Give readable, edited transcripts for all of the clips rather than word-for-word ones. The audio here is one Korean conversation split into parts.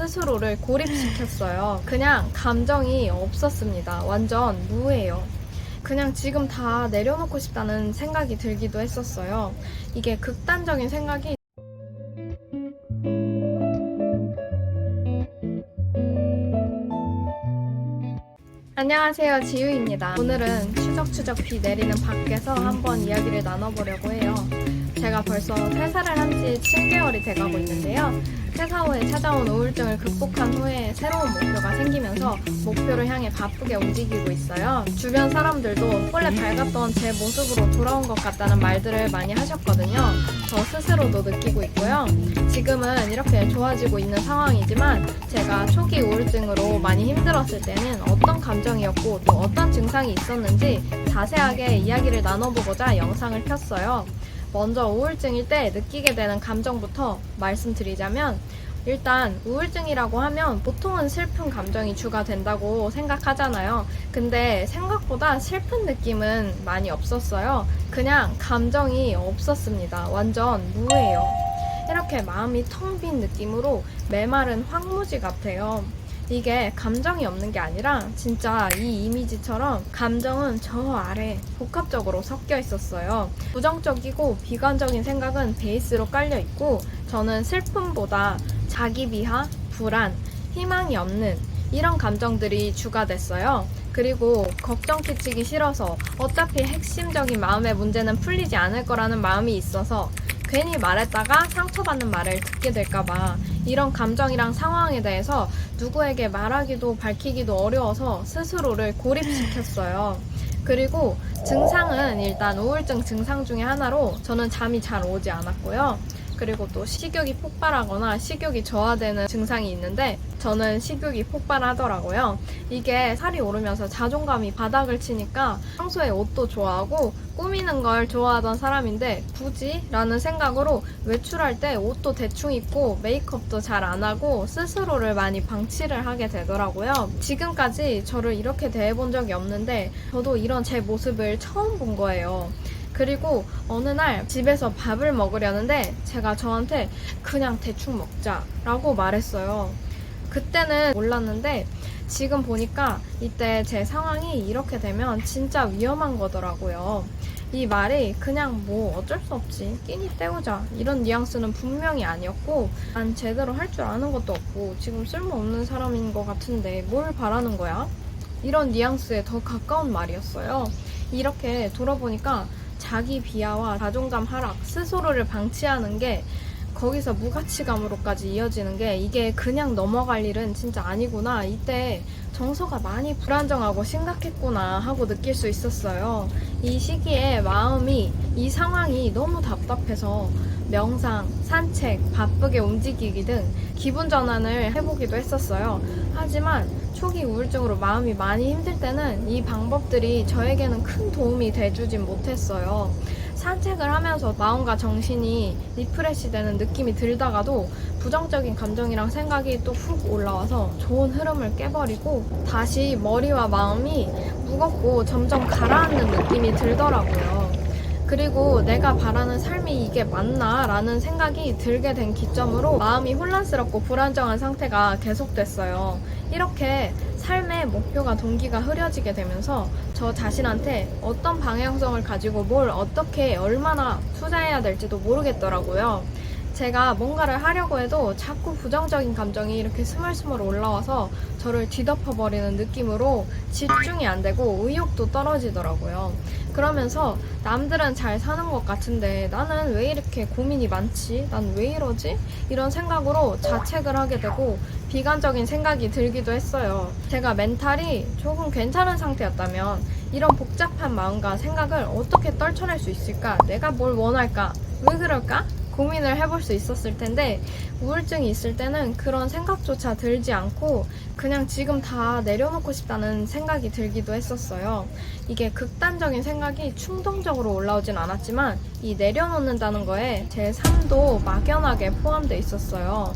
스스로를 고립시켰어요. 그냥 감정이 없었습니다. 완전 무예요. 그냥 지금 다 내려놓고 싶다는 생각이 들기도 했었어요. 이게 극단적인 생각이 안녕하세요, 지우입니다. 오늘은 추적추적 비 내리는 밖에서 한번 이야기를 나눠보려고 해요. 제가 벌써 퇴사를 한 지 7개월이 돼가고 있는데요. 퇴사 후에 찾아온 우울증을 극복한 후에 새로운 목표가 생기면서 목표를 향해 바쁘게 움직이고 있어요. 주변 사람들도 원래 밝았던 제 모습으로 돌아온 것 같다는 말들을 많이 하셨거든요. 저 스스로도 느끼고 있고요. 지금은 이렇게 좋아지고 있는 상황이지만 제가 초기 우울증으로 많이 힘들었을 때는 어떤 감정이었고 또 어떤 증상이 있었는지 자세하게 이야기를 나눠보고자 영상을 켰어요. 먼저 우울증일 때 느끼게 되는 감정부터 말씀드리자면 일단 우울증이라고 하면 보통은 슬픈 감정이 주가 된다고 생각하잖아요. 근데 생각보다 슬픈 느낌은 많이 없었어요. 그냥 감정이 없었습니다. 완전 무예요. 이렇게 마음이 텅 빈 느낌으로 메마른 황무지 같아요. 이게 감정이 없는 게 아니라 진짜 이 이미지처럼 감정은 저 아래 복합적으로 섞여 있었어요. 부정적이고 비관적인 생각은 베이스로 깔려 있고 저는 슬픔보다 자기 비하, 불안, 희망이 없는 이런 감정들이 주가 됐어요. 그리고 걱정 끼치기 싫어서 어차피 핵심적인 마음의 문제는 풀리지 않을 거라는 마음이 있어서 괜히 말했다가 상처받는 말을 듣게 될까봐 이런 감정이랑 상황에 대해서 누구에게 말하기도 밝히기도 어려워서 스스로를 고립시켰어요. 그리고 증상은 일단 우울증 증상 중에 하나로 저는 잠이 잘 오지 않았고요. 그리고 또 식욕이 폭발하거나 식욕이 저하되는 증상이 있는데 저는 식욕이 폭발하더라고요. 이게 살이 오르면서 자존감이 바닥을 치니까 평소에 옷도 좋아하고 꾸미는 걸 좋아하던 사람인데 굳이? 라는 생각으로 외출할 때 옷도 대충 입고 메이크업도 잘 안 하고 스스로를 많이 방치를 하게 되더라고요. 지금까지 저를 이렇게 대해본 적이 없는데 저도 이런 제 모습을 처음 본 거예요. 그리고 어느 날 집에서 밥을 먹으려는데 제가 저한테 그냥 대충 먹자 라고 말했어요. 그때는 몰랐는데 지금 보니까 이때 제 상황이 이렇게 되면 진짜 위험한 거더라고요. 이 말이 그냥 뭐 어쩔 수 없지 끼니 때우자 이런 뉘앙스는 분명히 아니었고 난 제대로 할 줄 아는 것도 없고 지금 쓸모없는 사람인 것 같은데 뭘 바라는 거야? 이런 뉘앙스에 더 가까운 말이었어요. 이렇게 돌아보니까 자기 비하와 자존감 하락, 스스로를 방치하는 게 거기서 무가치감으로까지 이어지는 게 이게 그냥 넘어갈 일은 진짜 아니구나. 이때 정서가 많이 불안정하고 심각했구나 하고 느낄 수 있었어요. 이 시기에 마음이 이 상황이 너무 답답해서 명상, 산책, 바쁘게 움직이기 등 기분 전환을 해보기도 했었어요. 하지만 초기 우울증으로 마음이 많이 힘들 때는 이 방법들이 저에게는 큰 도움이 돼주진 못했어요. 산책을 하면서 마음과 정신이 리프레시 되는 느낌이 들다가도 부정적인 감정이랑 생각이 또 훅 올라와서 좋은 흐름을 깨버리고 다시 머리와 마음이 무겁고 점점 가라앉는 느낌이 들더라고요. 그리고 내가 바라는 삶이 이게 맞나? 라는 생각이 들게 된 기점으로 마음이 혼란스럽고 불안정한 상태가 계속됐어요. 이렇게 삶의 목표가 동기가 흐려지게 되면서 저 자신한테 어떤 방향성을 가지고 뭘 어떻게 얼마나 투자해야 될지도 모르겠더라고요. 제가 뭔가를 하려고 해도 자꾸 부정적인 감정이 이렇게 스물스물 올라와서 저를 뒤덮어버리는 느낌으로 집중이 안 되고 의욕도 떨어지더라고요. 그러면서 남들은 잘 사는 것 같은데 나는 왜 이렇게 고민이 많지? 난 왜 이러지? 이런 생각으로 자책을 하게 되고 비관적인 생각이 들기도 했어요. 제가 멘탈이 조금 괜찮은 상태였다면 이런 복잡한 마음과 생각을 어떻게 떨쳐낼 수 있을까? 내가 뭘 원할까? 왜 그럴까? 고민을 해볼 수 있었을 텐데 우울증이 있을 때는 그런 생각조차 들지 않고 그냥 지금 다 내려놓고 싶다는 생각이 들기도 했었어요. 이게 극단적인 생각이 충동적으로 올라오진 않았지만 이 내려놓는다는 거에 제 삶도 막연하게 포함되어 있었어요.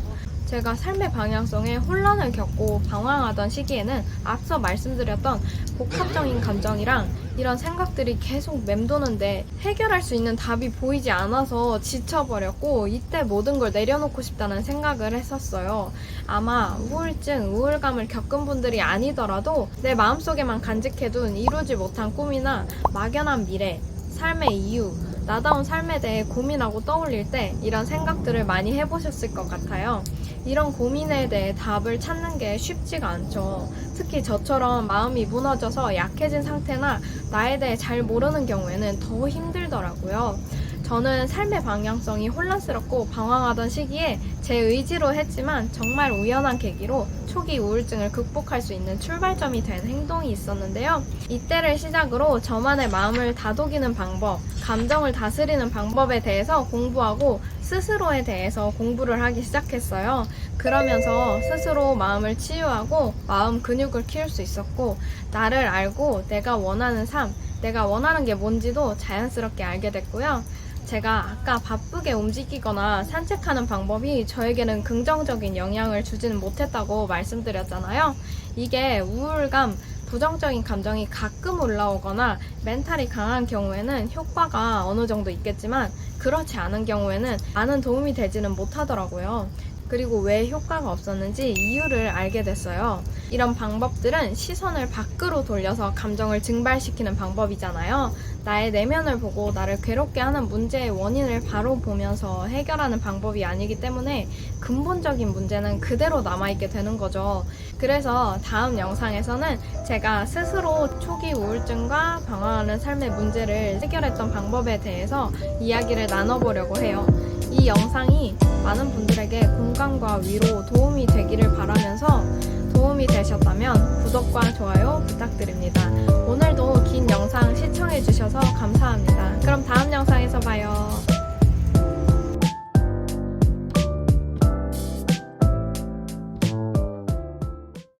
제가 삶의 방향성에 혼란을 겪고 방황하던 시기에는 앞서 말씀드렸던 복합적인 감정이랑 이런 생각들이 계속 맴도는데 해결할 수 있는 답이 보이지 않아서 지쳐버렸고, 이때 모든 걸 내려놓고 싶다는 생각을 했었어요. 아마 우울증, 우울감을 겪은 분들이 아니더라도 내 마음속에만 간직해둔 이루지 못한 꿈이나 막연한 미래, 삶의 이유, 나다운 삶에 대해 고민하고 떠올릴 때 이런 생각들을 많이 해보셨을 것 같아요. 이런 고민에 대해 답을 찾는 게 쉽지가 않죠. 특히 저처럼 마음이 무너져서 약해진 상태나 나에 대해 잘 모르는 경우에는 더 힘들더라고요. 저는 삶의 방향성이 혼란스럽고 방황하던 시기에 제 의지로 했지만 정말 우연한 계기로 초기 우울증을 극복할 수 있는 출발점이 된 행동이 있었는데요. 이때를 시작으로 저만의 마음을 다독이는 방법, 감정을 다스리는 방법에 대해서 공부하고 스스로에 대해서 공부를 하기 시작했어요. 그러면서 스스로 마음을 치유하고 마음 근육을 키울 수 있었고, 나를 알고 내가 원하는 삶, 내가 원하는 게 뭔지도 자연스럽게 알게 됐고요. 제가 아까 바쁘게 움직이거나 산책하는 방법이 저에게는 긍정적인 영향을 주지는 못했다고 말씀드렸잖아요. 이게 우울감, 부정적인 감정이 가끔 올라오거나 멘탈이 강한 경우에는 효과가 어느 정도 있겠지만, 그렇지 않은 경우에는 많은 도움이 되지는 못하더라고요. 그리고 왜 효과가 없었는지 이유를 알게 됐어요. 이런 방법들은 시선을 밖으로 돌려서 감정을 증발시키는 방법이잖아요. 나의 내면을 보고 나를 괴롭게 하는 문제의 원인을 바로 보면서 해결하는 방법이 아니기 때문에 근본적인 문제는 그대로 남아있게 되는 거죠. 그래서 다음 영상에서는 제가 스스로 초기 우울증과 방황하는 삶의 문제를 해결했던 방법에 대해서 이야기를 나눠보려고 해요. 이 영상이 많은 분들에게 공감과 위로, 도움이 되기를 바라면서, 도움이 되셨다면 구독과 좋아요 부탁드립니다. 오늘도 긴 영상 시청해주셔서 감사합니다. 그럼 다음 영상에서 봐요.